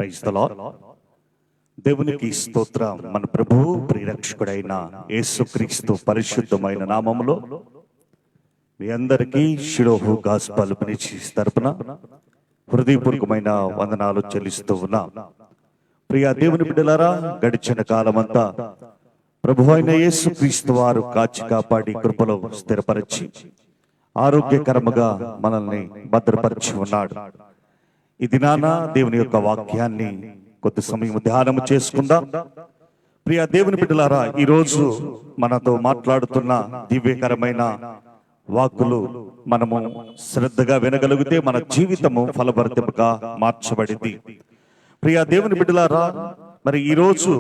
Praise the lord. దేవునికి స్తోత్రం. మన ప్రభువు ప్రియరక్షకుడైన యేసుక్రీస్తు పరిశుద్ధమైన నామములో మీ అందరికీ షిలోహు గాస్పల్ మినిస్ట్రీస్ తరపున హృదయపూర్వకమైన వందనాలు చెల్లిస్తూ ఉన్నాం. ప్రియ దేవుని బిడ్డలారా, గడిచిన కాలమంతా ప్రభు అయిన యేసుక్రీస్తు వారు కాచి కాపాడి కృపలో స్థిరపరిచి ఆరోగ్యకరముగా మనల్ని భద్రపరిచి ఉన్నాడు. ఈ దినాన దేవుని యొక్క వాక్యాన్ని కొద్ది సమయం ధ్యానం చేసుకుందాం. ప్రియ దేవుని బిడ్డలారా, ఈరోజు మనతో మాట్లాడుతున్న దివ్యకరమైన వాక్కులు మనము శ్రద్ధగా వినగలిగితే మన జీవితము ఫలభరితముగా మార్చబడింది. ప్రియ దేవుని బిడ్డలారా, మరి ఈరోజు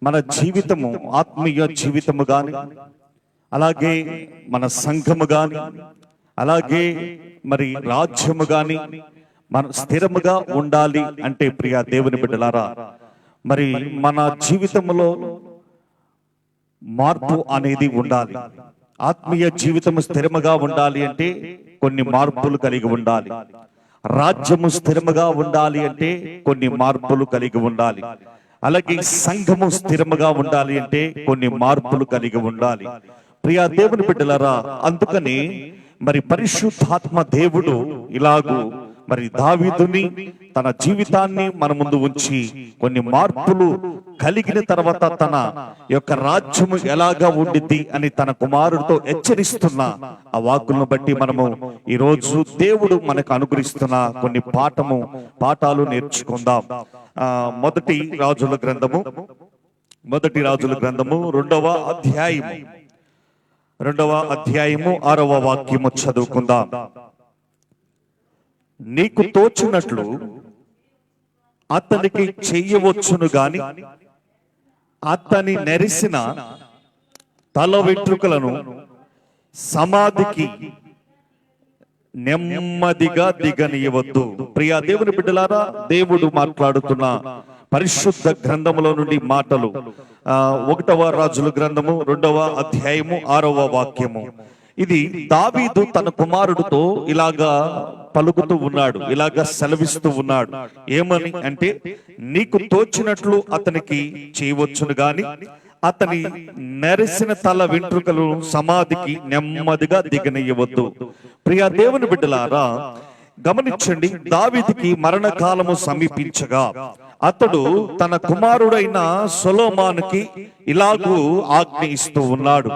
మన జీవితము ఆత్మీయ జీవితము గాని, అలాగే మన సంఘము గాని, అలాగే మరి రాజ్యము గాని మన స్థిరముగా ఉండాలి అంటే ప్రియ దేవుని బిడ్డలారా, మరి మన జీవితంలో మార్పు అనేది ఉండాలి. ఆత్మీయ జీవితము స్థిరముగా ఉండాలి అంటే కొన్ని మార్పులు కలిగి ఉండాలి. రాజ్యము స్థిరముగా ఉండాలి అంటే కొన్ని మార్పులు కలిగి ఉండాలి. అలాగే సంఘము స్థిరముగా ఉండాలి అంటే కొన్ని మార్పులు కలిగి ఉండాలి. ప్రియ దేవుని బిడ్డలారా, అందుకని మరి పరిశుద్ధాత్మ దేవుడు ఇలాగూ మరి దావీదుని తన జీవితాన్ని మన ముందు ఉంచి కొన్ని మార్పులు కలిగిన తర్వాత తన యొక్క రాజ్యము ఎలాగా ఉండిద్ది అని తన కుమారుడితో హెచ్చరిస్తున్న ఆ వాక్కులను బట్టి మనము ఈరోజు దేవుడు మనకు అనుగ్రహిస్తున్న కొన్ని పాఠాలు నేర్చుకుందాం. మొదటి రాజుల గ్రంథము 2వ అధ్యాయము 6వ వాక్యము చదువుకుందాం. నీకు తోచినట్లు అతనికి చెయ్యవచ్చును గాని అతని నెరిసిన తల వెంట్రుకలను సమాధికి నెమ్మదిగా దిగనీయవద్దు. ప్రియా దేవుని బిడ్డలారా, దేవుడు మాట్లాడుతున్న పరిశుద్ధ గ్రంథములో నుండి మాటలు 1వ రాజుల గ్రంథము 2వ అధ్యాయము 6వ వాక్యము. ఇది దావీదు తన కుమారుడితో ఇలాగా పలుకుతూ ఉన్నాడు, ఇలాగా సెలవిస్తూ ఉన్నాడు. ఏమని అంటే, నీకు తోచినట్లు అతనికి చేయవచ్చును గాని అతని నెరిసిన తల వెంట్రుకలు సమాధికి నెమ్మదిగా దిగనీయవద్దు. ప్రియా దేవుని బిడ్డలారా, గమనించండి, దావీదుకి మరణకాలము సమీపించగా అతడు తన కుమారుడైన సొలొమోనుకి ఇలాగూ ఆజ్ఞ ఇస్తూ ఉన్నాడు.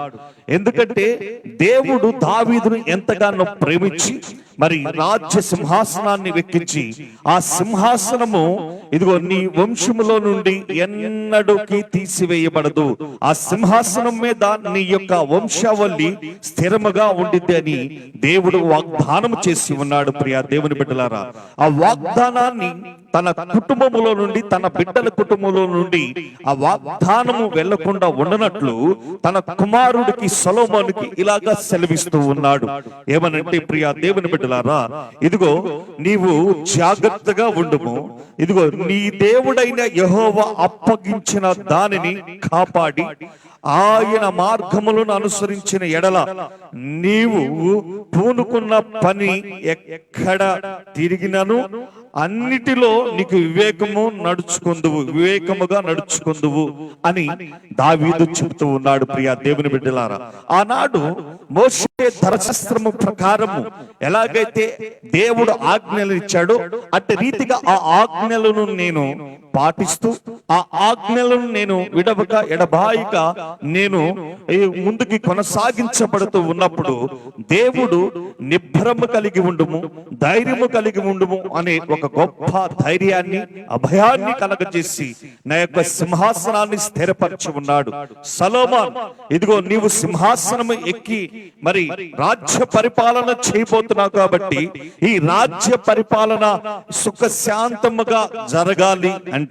ఎందుకంటే దేవుడు దావీదును ఎంతగానో ప్రేమించి మరి రాజ్య సింహాసనాన్ని వెక్కించి, ఆ సింహాసనము ఇదిగో నీ వంశములో నుండి ఎన్నడూకి తీసివేయబడదు, ఆ సింహాసనం మీద నీ యొక్క వంశావళి స్థిరముగా ఉండిద్ది అని దేవుడు వాగ్దానం చేసి ఉన్నాడు. ప్రియా దేవుని బిడ్డలారా, ఆ వాగ్దానాన్ని తన కుటుంబములో నుండి, తన బిడ్డల కుటుంబంలో నుండి ఆ వాగ్దానము వెళ్లకుండా ఉండనట్లు తన కుమారుడికి సొలొమోనుకి ఇలాగా సెలవిస్తూ ఉన్నాడు. ఏమనంటే, ప్రియా దేవుని బిడ్డలారా, ఇదిగో నీవు జాగ్రత్తగా ఉండుము, ఇదిగో నీ దేవుడైన యెహోవా అప్పగించిన దానిని కాపాడి ఆయన మార్గములను అనుసరించిన ఎడల నీవు పూనుకున్న పని ఎక్కడ తిరిగినను అన్నిటిలో నీకు వివేకముగా నడుచుకుందువు అని దావీదు చెబుతూ ఉన్నాడు. ప్రియా దేవుని బిడ్డలారా, ఆనాడు మోషే ధర్మశాస్త్రము ప్రకారము ఎలాగైతే దేవుడు ఆజ్ఞలు ఇచ్చాడో అట్టి రీతిగా ఆ ఆజ్ఞలను నేను పాటిస్తూ, ఆ ఆజ్ఞలను నేను విడవక ఎడబాయిక నేను ముందుకి కొనసాగించబడుతూ ఉన్నప్పుడు దేవుడు నిబ్బరము కలిగి ఉండుము, ధైర్యము కలిగి ఉండుము అనే ఒక గొప్ప ధైర్యాన్ని, అభయాన్ని కలగజేసి నా యొక్క సింహాసనాన్ని స్థిరపరిచి ఉన్నాడు. సొలొమోన్, ఇదిగో నీవు సింహాసనము ఎక్కి మరి రాజ్య పరిపాలన చేయబోతున్నావు కాబట్టి ఈ రాజ్య పరిపాలన సుఖశాంతముగా జరగాలి అంటే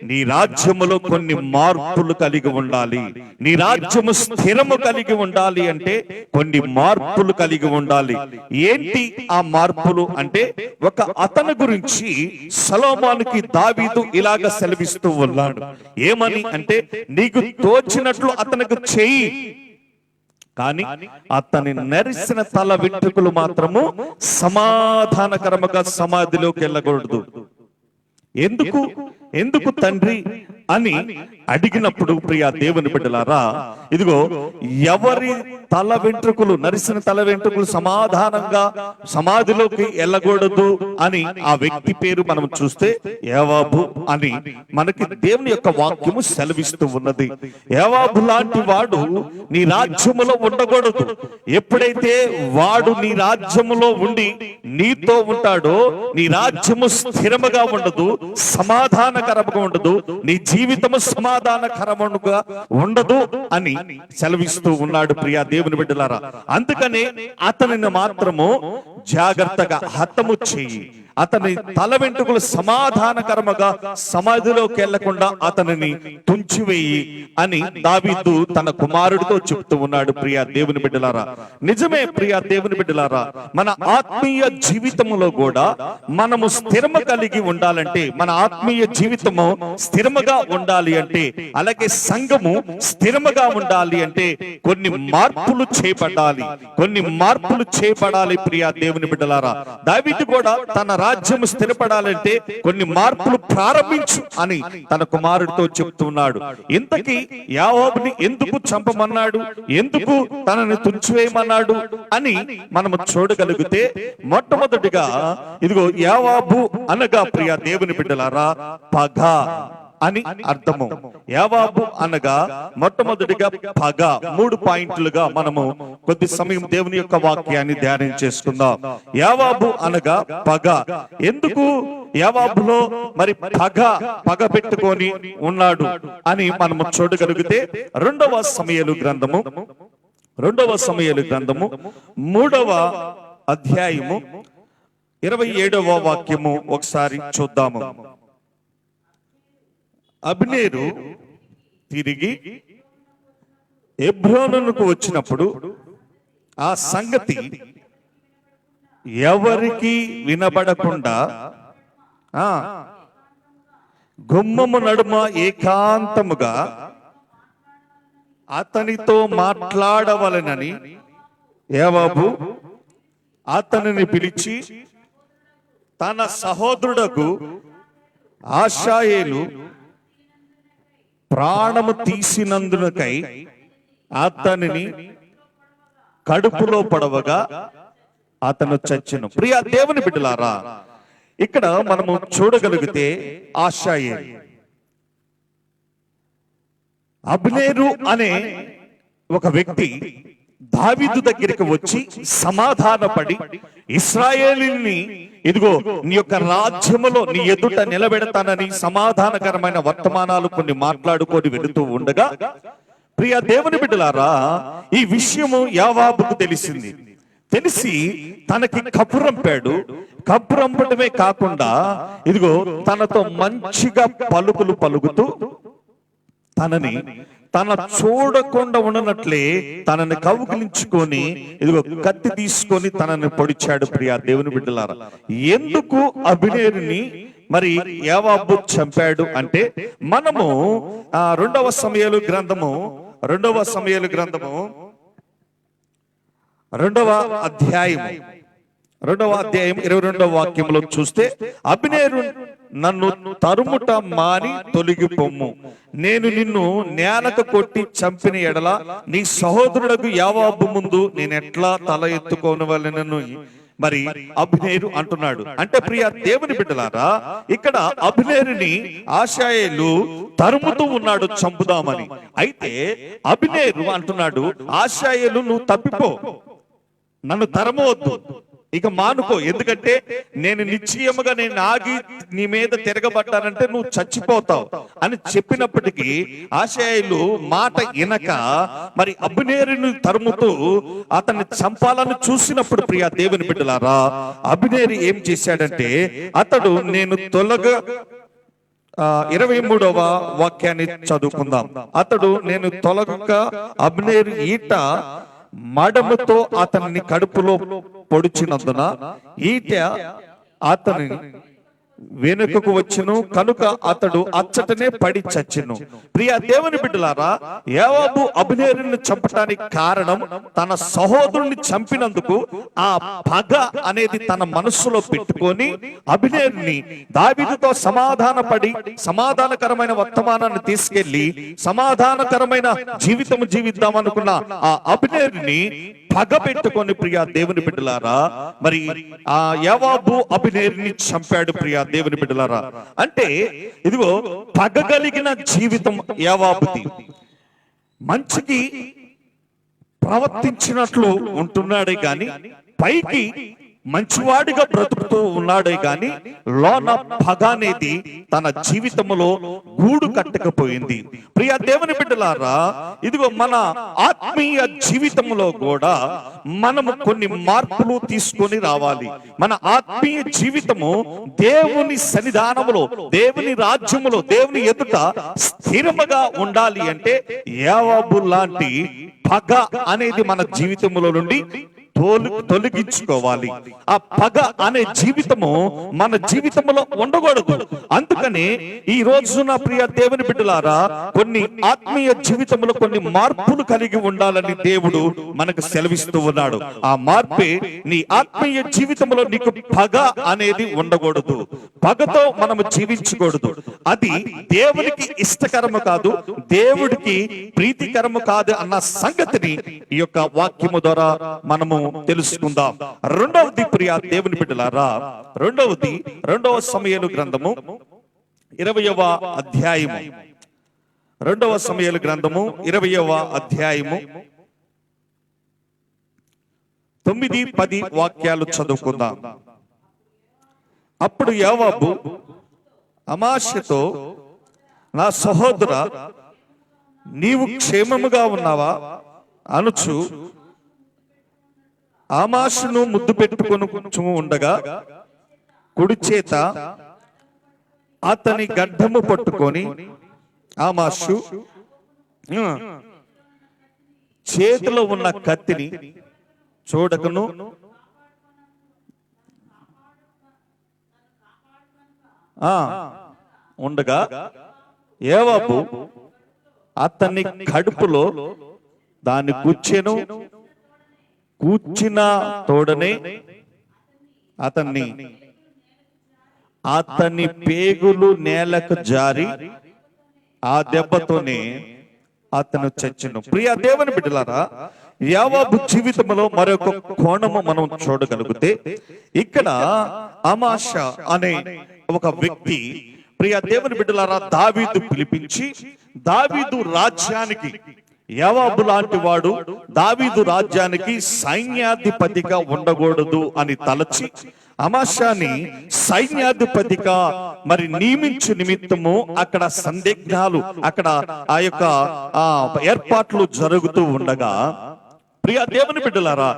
నీ రాజ్యములో కొన్ని మార్పులు కలిగి ఉండాలి. నీ రాజ్యము స్థిరము కలిగి ఉండాలి అంటే కొన్ని మార్పులు కలిగి ఉండాలి. ఏంటి ఆ మార్పులు అంటే, ఒక అతని గురించి సొలొమోనుకి దావీదు ఇలాగ సెలవిస్తూ ఉన్నాడు. ఏమని అంటే, నీకు తోచినట్లు అతనికి చెయ్యి, కానీ అతని నెరిసిన తల వెంట్రుకలు మాత్రము సమాధానకరముగా సమాధిలోకి వెళ్ళకూడదు. ఎందుకు ఎందుకు తండ్రి అని అడిగినప్పుడు ప్రియ దేవుని బిడ్డలారా, ఇదిగో ఎవరి తల వెంట్రుకలు, నరిసిన తల వెంట్రుకలు సమాధానంగా సమాధిలోకి వెళ్ళకూడదు అని ఆ వ్యక్తి పేరు మనం చూస్తే యోవాబు అని మనకి దేవుని యొక్క వాక్యము సెలవిస్తూ ఉన్నది. యోవాబు లాంటి వాడు నీ రాజ్యములో ఉండకూడదు. ఎప్పుడైతే వాడు నీ రాజ్యములో ఉండి నీతో ఉంటాడో నీ రాజ్యము స్థిరముగా ఉండదు, సమాధానకరముగా ఉండదు, నీ జీవితము సమాధానకరముగా ఉండదు అని సెలవిస్తూ ఉన్నాడు ప్రియ దేవుని బిడ్డలారా. అందుకనే అతనిని మాత్రము జాగ్రత్తగా హతము చెయ్యి, అతని తల వెంట్రుకలు సమాధానకరముగా సమాధిలోకి వెళ్లకుండా అతనిని తుంచివేయి అని దావీదు తన కుమారుడితో చెప్తూ ఉన్నాడు ప్రియ దేవుని బిడ్డలారా. నిజమే ప్రియ దేవుని బిడ్డలారా, మన ఆత్మీయ జీవితములో కూడా మనము స్థిరము కలిగి ఉండాలంటే, మన ఆత్మీయ జీవితము స్థిరముగా ఉండాలి అంటే, అలాగే సంఘము స్థిరముగా ఉండాలి అంటే కొన్ని మార్పులు చేపట్టాలి, కొన్ని మార్పులు చేపడాలి ప్రియ దేవుని బిడ్డలారా. దావీదు కూడా తన రాజ్యము స్థిరపడాలంటే కొన్ని మార్పులు ప్రారంభించు అని తన కుమారుడితో చెప్తున్నాడు. ఇంతకీ యోవాబుని ఎందుకు చంపమన్నాడు, ఎందుకు తనని తుంచివేయమన్నాడు అని మనము చూడగలిగితే, మొట్టమొదటిగా ఇదిగో యోవాబు అనగా ప్రియ దేవుని బిడ్డలారా పగ అని అర్థము. యోవాబు అనగా మొట్టమొదటిగా పగ. 3 పాయింట్లుగా మనము కొద్ది సమయం దేవుని యొక్క వాక్యాన్ని ధ్యానం చేసుకుందాం. యోవాబు అనగా పగ. ఎందుకు యోవాబులో మరి పగ పెట్టుకొని ఉన్నాడు అని మనము చూడగలిగితే, 2వ సమూయేలు గ్రంథము 3వ అధ్యాయము 27వ వాక్యము ఒకసారి చూద్దాము. అబ్నేరు తిరిగి హెబ్రోనుకు వచ్చినప్పుడు ఆ సంగతి ఎవరికి వినబడకుండా గుమ్మము నడుమ ఏకాంతముగా అతనితో మాట్లాడవలెనని యోవాబు అతనిని పిలిచి తన సహోదరుడకు ఆషాయేలు ప్రాణము తీసినందునకై అతనిని కడుపులో పడవగా అతను చచ్చెను. ప్రియ దేవుని బిడ్డలారా, ఇక్కడ మనము చూడగలిగితే ఆషాయేలు, అబ్నేరు అనే ఒక వ్యక్తి దావీదు దగ్గరికి వచ్చి సమాధానపడి, ఇశ్రాయేలుని ఇదిగో నీ యొక్క రాజ్యములో నీ ఎదుట నిలబెడతానని సమాధానకరమైన వర్తమానాలు కొన్ని మాట్లాడుకొని వెళుతూ ఉండగా, ప్రియ దేవుని బిడ్డలారా, ఈ విషయము యోవాబుకు తెలిసింది. తెలిసి తనకి కబురంపాడు. కబురంపడమే కాకుండా ఇదిగో తనతో మంచిగా పలుకులు పలుకుతూ తన చూడకుండా ఉండనట్లే తనని కౌగిలించుకొని ఇదిగో కత్తి తీసుకొని తనని పొడిచాడు. ప్రియ దేవుని బిడ్డలారా, ఎందుకు అబ్నేరుని మరి యోవాబు చంపాడు అంటే, మనము 2వ సమూయేలు గ్రంథము 2వ అధ్యాయం 22వ వాక్యంలో చూస్తే, అబ్నేరు నన్ను తరుముట మాని తొలగిపోమ్ము, నేను నిన్ను నేలకు కొట్టి చంపిన ఎడల నీ సహోదరులకు యోవాబు ముందు నేను ఎట్లా తల ఎత్తుకోనవలెనని మరి అబ్నేరు అంటున్నాడు. అంటే ప్రియ దేవుని బిడ్డలారా, ఇక్కడ అబ్నేరుని ఆషాయేలు తరుముతూ ఉన్నాడు చంపుదామని. అయితే అబ్నేరు అంటున్నాడు, ఆషాయేలు నువ్వు తప్పిపో, నన్ను తరమవద్దు, ఇక మానుకో, ఎందుకంటే నేను నిశ్చయముగా నేను ఆగి నీ మీద తిరగబడ్డానంటే నువ్వు చచ్చిపోతావు అని చెప్పినప్పటికీ ఆషాయేలు మాట వినక మరి అబ్నేరుని తరుముతూ అతన్ని చంపాలని చూసినప్పుడు, ప్రియ దేవుని బిడ్డలారా, అబ్నేరు ఏం చేశాడంటే, అతడు నేను 23వ వాక్యాన్ని చదువుకుందాం. అతడు నేను తొలగక అబ్నేరు ఈట మడముతో అతన్ని కడుపులో పొడిచినందున ఈట అతని వెనుకకు వచ్చును కనుక అతడు అచ్చటనే పడి చచ్చెను. ప్రియ దేవుని బిడ్డలారా, యోవాబు అబ్నేరుని చంపటానికి కారణం తన సహోదరుని చంపినందుకు ఆ పగ అనేది తన మనస్సులో పెట్టుకొని అబ్నేరుని దావీదుతో సమాధానపడి సమాధానకరమైన వర్తమానాన్ని తీసుకెళ్లి సమాధానకరమైన జీవితం జీవిద్దాం అనుకున్న ఆ అబ్నేరుని పగ పెట్టుకొని ప్రియ దేవుని బిడ్డలారా, మరి ఆ యోవాబు అబ్నేరుని చంపాడు. ప్రియ దేవుని బిడ్డలారా, అంటే ఇదిగో పగ కలిగిన జీవితం యోవాబుది. మంచికి ప్రవర్తించినట్లు ఉంటున్నాడే గాని పైకి మంచివాడిగా బ్రతుకుతూ ఉన్నాడే గాని లోన పగ అనేది తన జీవితంలో గూడు కట్టకపోయింది. ప్రియ దేవుని బిడ్డలారా, ఇదిగో మన ఆత్మీయ జీవితంలో కూడా మనము కొన్ని మార్పులు తీసుకొని రావాలి. మన ఆత్మీయ జీవితము దేవుని సన్నిధానములో, దేవుని రాజ్యములో, దేవుని ఎదుట స్థిరముగా ఉండాలి అంటే యోవాబు లాంటి పగ అనేది మన జీవితంలో నుండి తొలగించుకోవాలి. ఆ పగ అనే జీవితము మన జీవితంలో ఉండకూడదు. అందుకని ఈ రోజు నా ప్రియ దేవుని బిడ్డలారా, కొన్ని ఆత్మీయ జీవితంలో కొన్ని మార్పులు కలిగి ఉండాలని దేవుడు మనకు సెలవిస్తూ ఉన్నాడు. ఆ మార్పే నీ ఆత్మీయ జీవితంలో నీకు పగ అనేది ఉండకూడదు. పగతో మనము జీవించకూడదు. అది దేవునికి ఇష్టకరము కాదు, దేవుడికి ప్రీతికరము కాదు అన్న సంగతిని ఈ యొక్క వాక్యము ద్వారా మనము తెలుసుకుందాం. రెండవది ప్రియ దేవుని బిడ్డలారా, రెండవ సమూయేలు గ్రంథము 20వ అధ్యాయము, 2వ సమూయేలు గ్రంథము 20వ అధ్యాయము 9-10 వాక్యాలు చదువుకుందాం. అప్పుడు యోవాబు అమాష్యతో, నా సహోదర, నీవు క్షేమముగా ఉన్నావా అనుచు అమాషును ముద్దు పెట్టుకొని ఉండగా కుడి చేత అతని గడ్డము పట్టుకొని అమాషు చేతిలో ఉన్న కత్తిని చూడకను ఉండగా యోవాబు అతని కడుపులో దాన్ని కూర్చెను. కూర్చిన తోడనే అతని పేగులు నేలకు జారి ఆ దెబ్బతోనే అతను చచ్చెను. ప్రియ దేవుని బిడ్డలారా, యోవాబు జీవితంలో మరొక కోణము మనం చూడగలిగితే, ఇక్కడ అమాషా అనే ఒక వ్యక్తి, ప్రియ దేవుని బిడ్డలారా, దావీదు పిలిపించి దావీదు రాజ్యానికి, యోవాబు లాంటి వాడు దావీదు రాజ్యానికి సైన్యాధిపతిగా ఉండకూడదు అని తలచి అమాషాని సైన్యాధిపతిగా మరి నియమించు నిమిత్తము అక్కడ సందిగ్ధాలు, అక్కడ ఆ యొక్క ఏర్పాట్లు జరుగుతూ ఉండగా, ప్రియ దేవుని బిడ్డలారా,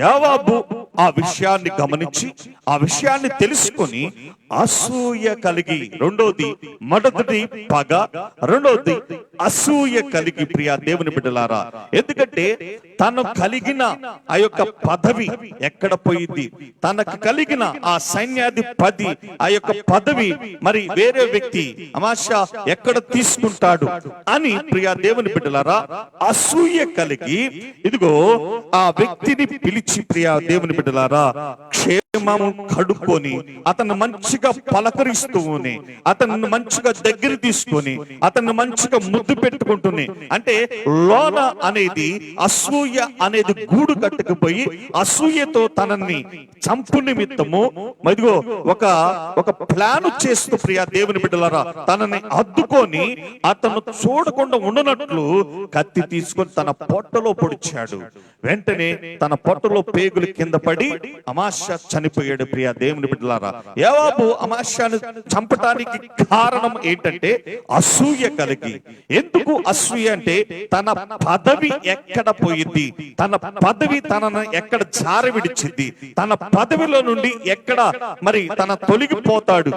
యోవాబు ఆ విషయాన్ని గమనించి ఆ విషయాన్ని తెలుసుకొని అసూయ కలిగి, మొదటిది పగ, రెండోది అసూయ కలిగి, ప్రియ దేవుని బిడ్డలారా, ఎందుకంటే తను కలిగిన ఆ యొక్క పదవి ఎక్కడ పోయింది, తనకు కలిగిన ఆ సైన్యాధిపతి ఆ యొక్క పదవి మరి వేరే వ్యక్తి అమాషా ఎక్కడ తీసుకుంటాడు అని, ప్రియ దేవుని బిడ్డలారా, అసూయ కలిగి ఇదిగో ఆ వ్యక్తిని పిలిచి, ప్రియ దేవుని బిడ్డలారా, క్షేమము కడుక్కొని అతను మంచిగా పలకరిస్తూనే, అతన్ని మంచిగా దగ్గర తీసుకొని, అతన్ని మంచిగా ముద్దు పెట్టుకుంటూనే, అంటే లోన అనేది అసూయ అనేది గూడు కట్టుకుపోయి అసూయతో తనని చంపు నిమిత్తము ఇదిగో ఒక ప్లాన్ చేస్తూ, ప్రియ దేవుని బిడ్డలారా, తనని అద్దుకొని అతను చూడకుండా ఉండనట్లు కత్తి తీసుకొని తన పొట్టలో పొడిచాడు. వెంటనే తన పొట్టలో పేగులు కింద పడి అమాషా చనిపోయాడు. ప్రియ దేవుని బిడ్డలారా, యోవాబు అమాషాను చంపటానికి కారణం ఏంటంటే అసూయ కలిగి. ఎందుకు అసూయ అంటే తన పదవి ఎక్కడ పోయింది, తన పదవి తనను ఎక్కడ జార విడిచింది, తన పదవిలో నుండి ఎక్కడ మరి తన తొలగిపోతాడు,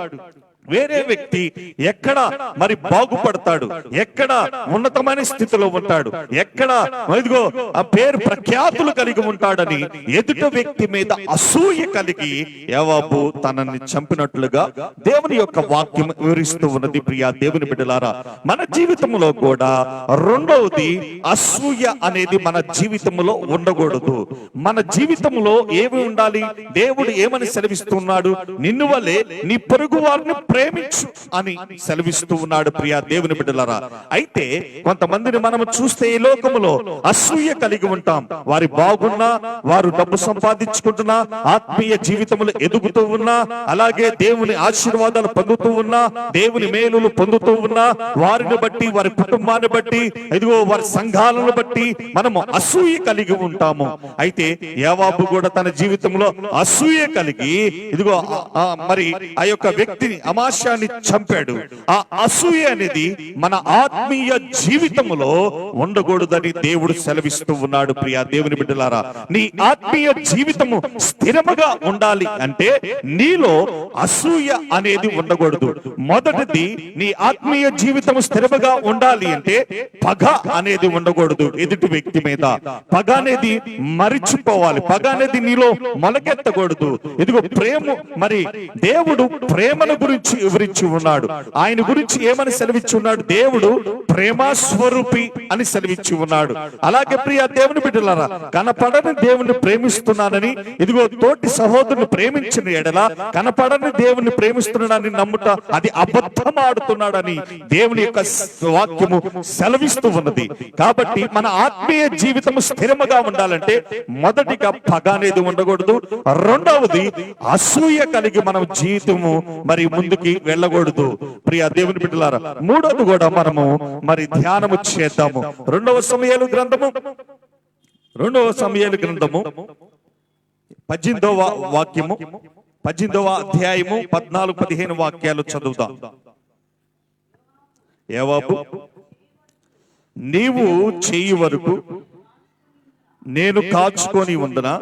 వేరే వ్యక్తి ఎక్కడ మరి బాగుపడతాడు, ఎక్కడ ఉన్నతమైన స్థితిలో ఉంటాడు, ఎక్కడ ఇదిగో ఆ పేరు ప్రఖ్యాతులు కలిగి ఉంటాడని ఎదుట వ్యక్తి మీద అసూయ కలిగి యోవాబు తనని చంపినట్లుగా దేవుని యొక్క వాక్యం వివరిస్తూ ఉన్నది. ప్రియా దేవుని బిడ్డలారా, మన జీవితంలో కూడా రెండవది అసూయ అనేది మన జీవితంలో ఉండకూడదు. మన జీవితంలో ఏమి ఉండాలి? దేవుడు ఏమని సెలవిస్తున్నాడు? నిన్ను వలె నీ పొరుగు వారిని ప్రేమించు అని సెలవిస్తూ ఉన్నాడు. ప్రియా దేవుని బిడ్డలారా, అయితే కొంతమందిని మనం చూస్తే ఈ లోకములో అసూయ కలిగి ఉంటాం. వారి బాగున్నా, వారు డబ్బు సంపాదించుకుంటున్నా, ఆత్మీయ జీవితంలో ఎదుగుతూ ఉన్నా, అలాగే దేవుని ఆశీర్వాదాలు పొందుతూ ఉన్నా, దేవుని మేలులు పొందుతూ ఉన్నా, వారిని బట్టి, వారి కుటుంబాన్ని బట్టి, ఇదిగో వారి సంఘాలను బట్టి మనము అసూయ కలిగి ఉంటాము. అయితే యోవాబు కూడా తన జీవితంలో అసూయ కలిగి ఇదిగో మరి ఆ యొక్క వ్యక్తిని అమాశాన్ని చంపాడు. ఆ అసూయ అనేది మన ఆత్మీయ జీవితంలో ఉండకూడదని దేవుడు సెలవిస్తూ ఉన్నాడు. ప్రియా దేవుని బిడ్డలారా, నీ ఆత్మీయ జీవితము స్థిరముగా ఉండాలి అంటే నీలో అసూయ అనేది ఉండకూడదు. మొదటిది, నీ ఆత్మీయ జీవితము స్థిరముగా ఉండాలి అంటే పగ అనేది ఉండకూడదు. ఎదుటి వ్యక్తి మీద పగ అనేది మరిచిపోవాలి. పగ అనేది నీలో మొలకెత్తకూడదు. ఇదిగో ప్రేమ, మరి దేవుడు ప్రేమను గురించి వివరించి ఉన్నాడు. ఆయన గురించి ఏమని సెలవిచ్చి ఉన్నాడు? దేవుడు ప్రేమ స్వరూపి అని సెలవిచ్చి ఉన్నాడు. అలాగే ప్రియ దేవుని బిడ్డలారా, కనపడని దేవుని ప్రేమిస్తున్నానని, ఇదిగో తోటి సహోదరుని ప్రేమించిన ఎడల కనపడని దేవుని ప్రేమిస్తున్నాడని నమ్ముట అది అబద్ధమాడుతున్నాడని దేవుని యొక్క వాక్యము సెలవిస్తూ ఉన్నది. కాబట్టి మన ఆత్మీయ జీవితం స్థిరముగా ఉండాలంటే మొదటిగా పగ అనేది ఉండకూడదు. రెండవది, అసూయ కలిగి మనం జీవితము మరి ముందుకి వెళ్ళకూడదు. ప్రియ దేవుని బిడ్డలారా, మూడవది కూడా మనము మరి ధ్యానము చేద్దాము. రెండవ సమూయేలు గ్రంథము 18వ వాక్యము, 18వ అధ్యాయము 14-15 వాక్యాలు చదువుదాం. యోవాబు, నీవు చెయ్యి వరకు నేను కాచుకొని ఉందనా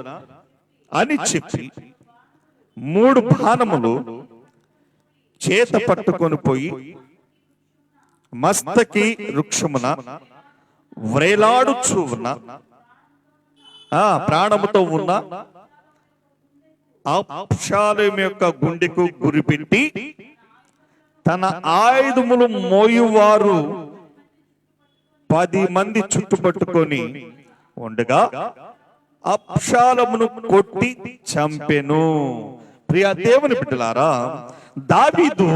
అని చెప్పి 3 బాణములు చేత పట్టుకొని పోయి మస్తకి వృక్షమున వ్రేలాడుచు ఉన్న ప్రాణముతో ఉన్న అబ్షాలోము యొక్క గుండెకు గురిపెట్టి తన ఆయుధములు మోయువారు 10 మంది చుట్టుపట్టుకొని ఉండగా అబ్షాలోమును కొట్టి చంపెను. ప్రియ దేవుని బిడ్డలారా, దావీదు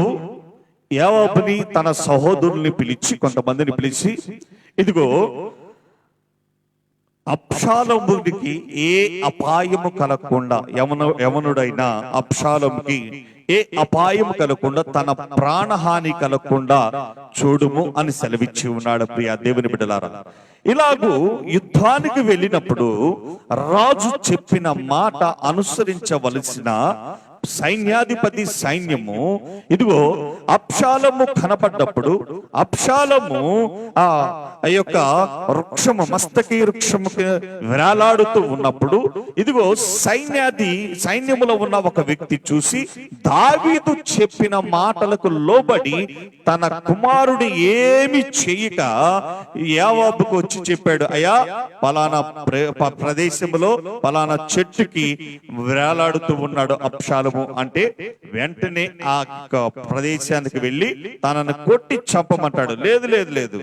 యోవాబుని తన సహోదరుల్ని పిలిచి, కొంతమందిని పిలిచి, ఇదిగో అబ్షాలోముకి ఏ అపాయము కలగకుండా, యవనుడైన అబ్షాలోముకి ఏ అపాయం కలగకుండా, తన ప్రాణహాని కలగకుండా చూడుము అని సెలవిచ్చి ఉన్నాడు. ప్రియ దేవుని బిడ్డలారా, ఇలాగూ యుద్ధానికి వెళ్ళినప్పుడు రాజు చెప్పిన మాట అనుసరించవలసిన సైన్యాధిపతి సైన్యము ఇదిగో అబ్షాలోము కనపడ్డప్పుడు, అబ్షాలోము ఆ యొక్క వృక్షము, మస్తకి వృక్షముకి వేలాడుతూ ఉన్నప్పుడు ఇదిగో సైన్యములో ఉన్న ఒక వ్యక్తి చూసి దావీదు చెప్పిన మాటలకు లోబడి తన కుమారుడు ఏమి చేయక యోవాబుకు వచ్చి చెప్పాడు, అయ్యా పలానా ప్రదేశంలో పలానా చెట్టుకి వేలాడుతూ ఉన్నాడు అబ్షాలోము అంటే వెంటనే ఆ ప్రదేశానికి వెళ్ళి తనను కొట్టి చంపమంటాడు. లేదు లేదు లేదు,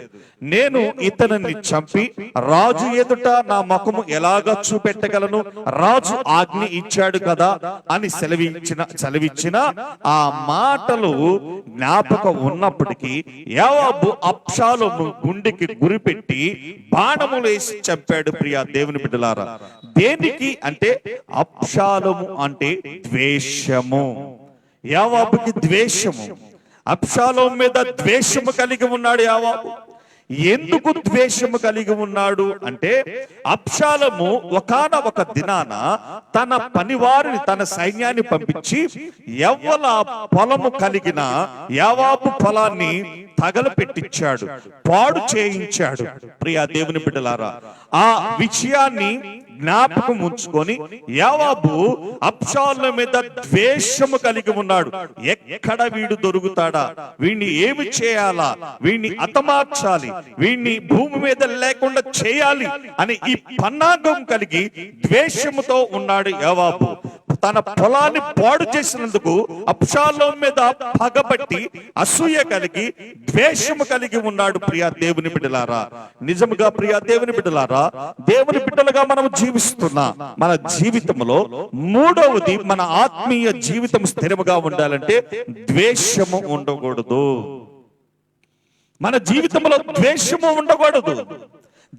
నేను ఇతనిని చంపి రాజు ఎదుట నా ముఖము ఎలాగా చూపెట్టగలను? రాజు ఆజ్ఞ ఇచ్చాడు కదా అని సెలవిచ్చిన ఆ మాటలు జ్ఞాపకం ఉన్నప్పటికీ యోవాబు అబ్షాలోము గుండెకి గురిపెట్టి బాణములు వేసి చంపాడు. ప్రియా దేవుని బిడ్డలారా, దేనికి అంటే అబ్షాలోము అంటే ద్వేషము. యోవాబుకి ద్వేషము, అబ్షాలోము మీద ద్వేషము కలిగి ఉన్నాడు యోవాబు. ఎందుకు ద్వేషము కలిగి ఉన్నాడు అంటే అబ్షాలోము ఒకానొక దినాన తన పనివారిని, తన సైన్యాన్ని పంపించి ఎవ్వల పొలము కలిగిన యోవాబు పొలాన్ని తగలపెట్టించాడు, పాడు చేయించాడు. ప్రియా దేవుని బిడ్డలారా, ఆ విషయాన్ని జ్ఞాపకం ఉంచుకొని యోవాబు అబ్షాలోము మీద ద్వేషము కలిగి ఉన్నాడు. ఎక్కడ వీడు దొరుకుతాడా, వీడిని ఏమి చేయాలా, వీడిని హతమార్చాలి, వీడిని భూమి మీద లేకుండా చేయాలి అని ఈ పన్నాగం కలిగి ద్వేషముతో ఉన్నాడు యోవాబు. తన పొలాన్ని పాడు చేసినందుకు అబ్షాలోము మీద పగబట్టి అసూయ కలిగి ద్వేషము కలిగి ఉన్నాడు. ప్రియా దేవుని బిడ్డలారా, నిజముగా ప్రియా దేవుని బిడ్డలారా, దేవుని బిడ్డలుగా మనం జీవిస్తున్నా మన జీవితంలో మూడవది, మన ఆత్మీయ జీవితం స్థిరముగా ఉండాలంటే ద్వేషము ఉండకూడదు. మన జీవితంలో ద్వేషము ఉండకూడదు.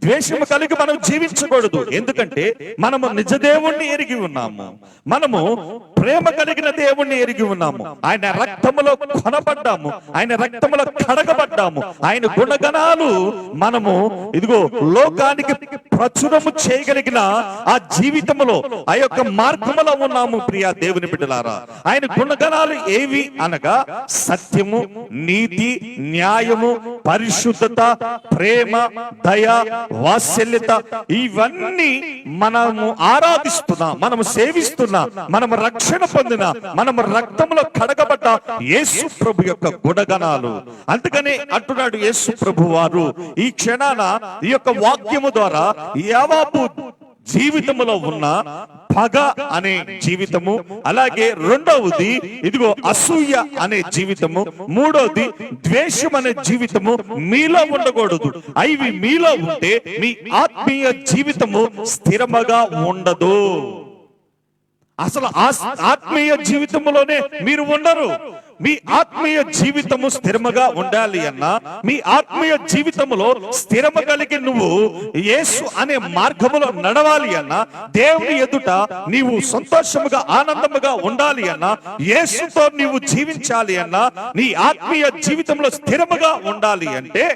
ద్వేషము కలిగి మనం జీవించకూడదు. ఎందుకంటే మనము నిజ దేవుణ్ణి ఎరిగి ఉన్నాము, మనము ప్రేమ కలిగిన దేవుణ్ణి ఎరిగి ఉన్నాము, ఆయన రక్తములో కొనబడ్డాము, ఆయన రక్తములో కడగబడ్డాము, ఆయన గుణగణాలు మనము ఇదిగో లోకానికి ప్రచురము చేయగలిగిన ఆ జీవితములో ఆ యొక్క మార్గములో ఉన్నాము. ప్రియా దేవుని బిడ్డలారా, ఆయన గుణగణాలు ఏవి అనగా సత్యము, నీతి, న్యాయము, పరిశుద్ధత, ప్రేమ, దయ, వాత్సల్యత, ఇవన్నీ మనము ఆరాధిస్తున్నా, మనము సేవిస్తున్నా, మనము రక్షణ పొందిన, మనము రక్తంలో కడగబడ్డ యేసు ప్రభు యొక్క గుణగణాలు. అందుకనే అంటున్నాడు యేసు ప్రభు వారు ఈ క్షణాన ఈ యొక్క వాక్యము ద్వారా యోవాబు జీవితములో ఉన్న పగ అనే జీవితము, అలాగే రెండవది ఇదిగో అసూయ అనే జీవితము, మూడవది ద్వేషం అనే జీవితము మీలో ఉండకూడదు. అవి మీలో ఉంటే మీ ఆత్మీయ జీవితము స్థిరముగా ఉండదు. అసలు ఆత్మీయ జీవితంలోనే మీరు ఉండరు. మీ ఆత్మీయ జీవితము స్థిరముగా ఉండాలి అన్నా, మీ ఆత్మీయ జీవితములో స్థిరము కలిగి నువ్వు యేసు అనే మార్గములో నడవాలి అన్నా, దేవుని ఎదుట నీవు సంతోషముగా ఆనందముగా ఉండాలి అన్నా, యేసుతో నీవు జీవించాలి అన్నా, నీ ఆత్మీయ జీవితంలో స్థిరముగా ఉండాలి అంటే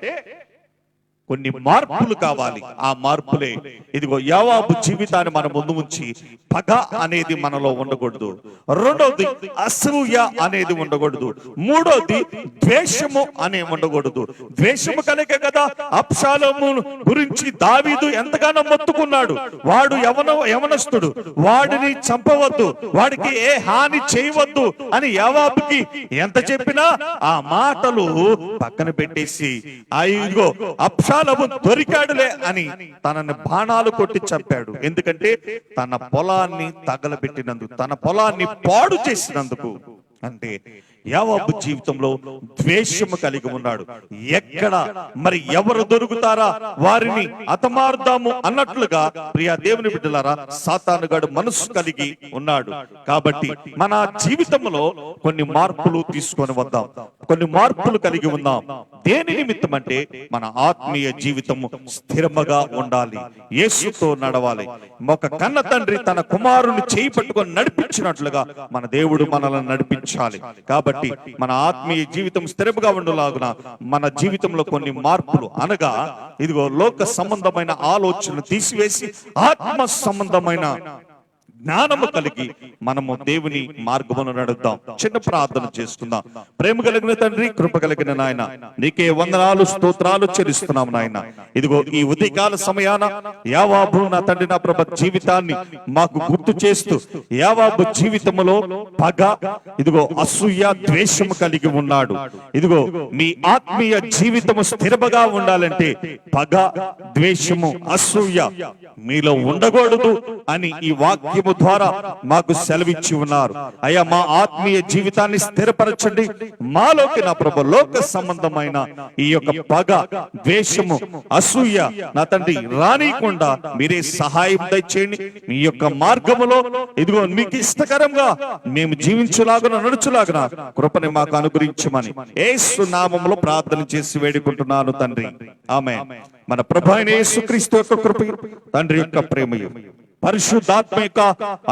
కొన్ని మార్పులు కావాలి. ఆ మార్పులే ఇదిగో యోవాబు జీవితాన్ని మన ముందు ఉంచి పగ అనేది మనలో ఉండకూడదు, రెండవది అసూయ అనేది ఉండకూడదు, మూడవది ద్వేషము అనే ఉండకూడదు. ద్వేషము కలిగే కదా అబ్షాలోము గురించి దావీదు ఎంతగానో మొత్తుకున్నాడు. వాడు యవనస్తుడు, వాడిని చంపవద్దు, వాడికి ఏ హాని చేయవద్దు అని యోవాబుకి ఎంత చెప్పినా ఆ మాటలు పక్కన పెట్టేసి ఇదిగో అబ్షాలోము దొరికాడులే అని తనని బాణాలు కొట్టి చంపాడు. ఎందుకంటే తన పొలాన్ని తగలబెట్టినందుకు, తన పొలాన్ని పాడు చేసినందుకు. అంటే యోవాబు జీవితంలో ద్వేషము కలిగి ఉన్నాడు. ఎక్కడ మరి ఎవరు దొరుకుతారా వారిని హతమార్దాము అన్నట్లుగా ప్రియా దేవుని బిడ్డలారా సాతానుగాడు మనసు కలిగి ఉన్నాడు. కాబట్టి మన జీవితంలో కొన్ని మార్పులు తీసుకొని వద్దాం, కొన్ని మార్పులు కలిగి ఉందాం. దేని నిమిత్తం అంటే మన ఆత్మీయ జీవితము స్థిరముగా ఉండాలి, యేసుతో నడవాలి. ఒక కన్న తండ్రి తన కుమారుని చేయి పట్టుకొని నడిపించినట్లుగా మన దేవుడు మనల్ని నడిపించాలి. కాబట్టి మన ఆత్మీయ జీవితం స్థిరముగా ఉండలాగున మన జీవితంలో కొన్ని మార్పులు అనగా ఇదిగో లోక సంబంధమైన ఆలోచన తీసివేసి ఆత్మ సంబంధమైన జ్ఞానము కలిగి మనము దేవుని మార్గమును నడుద్దాం. చిన్న ప్రార్థన చేసుకుందాం. ప్రేమ కలిగిన తండ్రి, కృప కలిగిన నాయన, నీకే వందనాలు స్తోత్రాలు చెల్లిస్తున్నాము నాయన. ఇదిగో ఈ ఉదయకాల సమయాన యోవాబు నా తండ్రి నా ప్రభ జీవితాన్ని మాకు గుర్తు చేస్తూ యోవాబు జీవితములో పగ, ఇదిగో అసూయ, ద్వేషము కలిగి ఉన్నాడు. ఇదిగో మీ ఆత్మీయ జీవితము స్థిరముగా ఉండాలంటే పగ, ద్వేషము, అసూయ మీలో ఉండకూడదు అని ఈ వాక్యము ద్వారా మాకు సెలవిచ్చి ఉన్నారు. అయ్యా, మా ఆత్మీయ జీవితాన్ని స్థిరపరచండి. మాలోకి నా ప్రభు లోక సంబంధమైన ఈ యొక్క పగ, ద్వేషము, అసూయ నా తండ్రి రానికుండా మీరే సహాయం దయచేయండి. మీ యొక్క మార్గములో ఇదిగో మీకు ఇష్టకరంగా మేము జీవించులాగున, నడుచులాగున కృపని మాకు అనుగ్రహించమని యేసు నామములో ప్రార్థన చేసి వేడుకుంటున్నాను తండ్రి, ఆమేన్. మన ప్రభు అయిన యేసుక్రీస్తు యొక్క కృపయు, తండ్రి యొక్క ప్రేమయు, పరిశుద్ధాత్మ యొక్క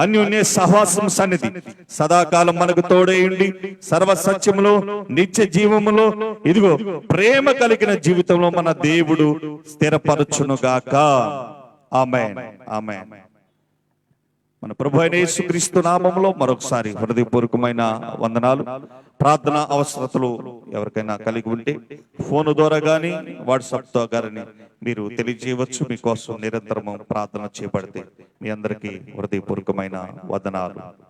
అన్యోన్య సహవాసం సన్నిధి సదాకాలం మనకు తోడేయండి. సర్వ సత్యములో, నిత్య జీవములో ఇదిగో ప్రేమ కలిగిన జీవితంలో మన దేవుడు స్థిరపరచునుగాక. ఆమేన్, ఆమేన్. మన ప్రభు అయిన యేసుక్రీస్తు నామములో మరొకసారి హృదయపూర్వకమైన వందనాలు. ప్రార్థన అవసరతలు ఎవరికైనా కలిగి ఉంటే ఫోన్ ద్వారా గాని వాట్సాప్ తో గాని మీరు తెలియజేయవచ్చు. మీకోసం నిరంతరము ప్రార్థన చేయబడితే మీ అందరికీ హృదయపూర్వకమైన వందనాలు.